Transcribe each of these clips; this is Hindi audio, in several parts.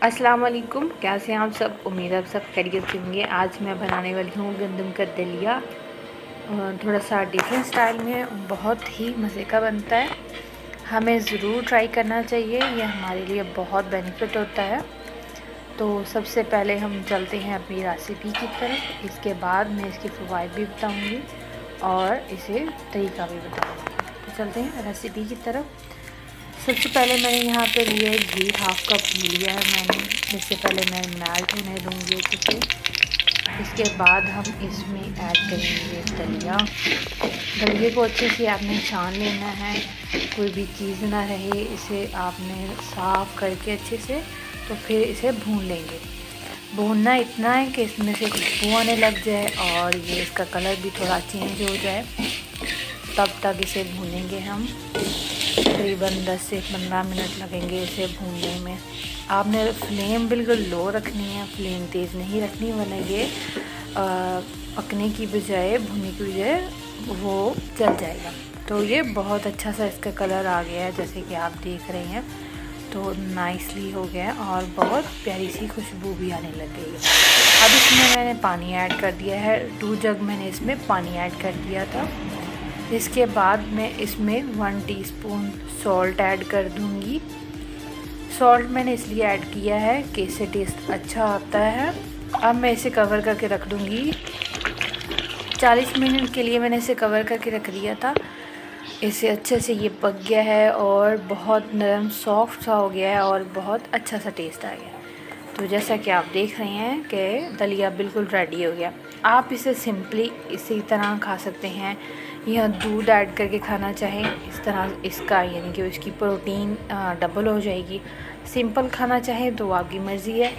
अस्सलाम वालेकुम, कैसे हैं आप सब। उम्मीद है आप सब खैरियत से होंगे। आज मैं बनाने वाली हूँ गंदम का दलिया, थोड़ा सा डिफरेंट स्टाइल में, बहुत ही मज़े का बनता है। हमें ज़रूर ट्राई करना चाहिए, ये हमारे लिए बहुत बेनिफिट होता है। तो सबसे पहले हम चलते हैं अपनी रेसिपी की तरफ। इसके बाद मैं इसकी फ़वाइद भी बताऊँगी और इसे तरीका भी बताऊँगी। तो चलते हैं रेसिपी की तरफ। सबसे पहले मैंने यहाँ पे लिया है घी, हाफ कप घी लिया है मैंने। इससे पहले मैं मेल्ट होने दूँगी अच्छे से। इसके बाद हम इसमें ऐड करेंगे दलिया। दलिए को अच्छे से आपने छान लेना है, कोई भी चीज़ ना रहे। इसे आपने साफ़ करके अच्छे से तो फिर इसे भून लेंगे। भूनना इतना है कि इसमें से खुशबू आने लग जाए और ये इसका कलर भी थोड़ा चेंज हो जाए, तब तक इसे भूनेंगे हम। तकरीबन 10 से 15 मिनट लगेंगे इसे भूनने में। आपने फ्लेम बिल्कुल लो रखनी है, फ्लेम तेज़ नहीं रखनी, वरना ये पकने की बजाय, भुनने की बजाय वो जल जाएगा। तो ये बहुत अच्छा सा इसका कलर आ गया है, जैसे कि आप देख रहे हैं। तो नाइसली हो गया है और बहुत प्यारी सी खुशबू भी आने लग गई है। अब इसमें मैंने पानी ऐड कर दिया है, 2 जग मैंने इसमें पानी ऐड कर दिया था। इसके बाद मैं इसमें 1 टीस्पून सॉल्ट ऐड कर दूंगी। सॉल्ट मैंने इसलिए ऐड किया है कि इससे टेस्ट अच्छा आता है। अब मैं इसे कवर करके रख दूंगी। 40 मिनट के लिए मैंने इसे कवर करके रख दिया था। इसे अच्छे से ये पक गया है और बहुत नरम सॉफ्ट सा हो गया है और बहुत अच्छा सा टेस्ट आ गया। तो जैसा कि आप देख रहे हैं कि दलिया बिल्कुल रेडी हो गया। आप इसे सिंपली इसी तरह खा सकते हैं या दूध ऐड करके खाना चाहें इस तरह, इसका यानी कि इसकी प्रोटीन डबल हो जाएगी। सिंपल खाना चाहें तो आपकी मर्ज़ी है,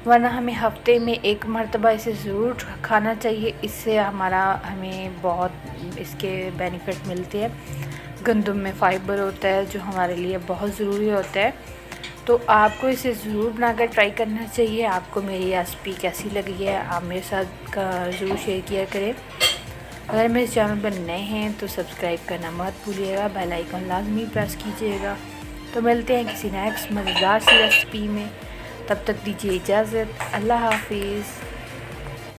वरना हमें हफ्ते में 1 मरतबा इसे ज़रूर खाना चाहिए। इससे हमें बहुत इसके बेनिफिट मिलते हैं। गंदम में फ़ाइबर होता है जो हमारे लिए बहुत ज़रूरी होता है। तो आपको इसे ज़रूर बनाकर ट्राई करना चाहिए। आपको मेरी रेसिपी कैसी लगी है आप मेरे साथ ज़रूर शेयर किया करें। अगर मेरे चैनल पर नए हैं तो सब्सक्राइब करना मत भूलिएगा, बेल आइकन लाजमी प्रेस कीजिएगा। तो मिलते हैं किसी नेक्स्ट मज़ेदार सी रेसिपी में, तब तक दीजिए इजाज़त। अल्लाह हाफिज़।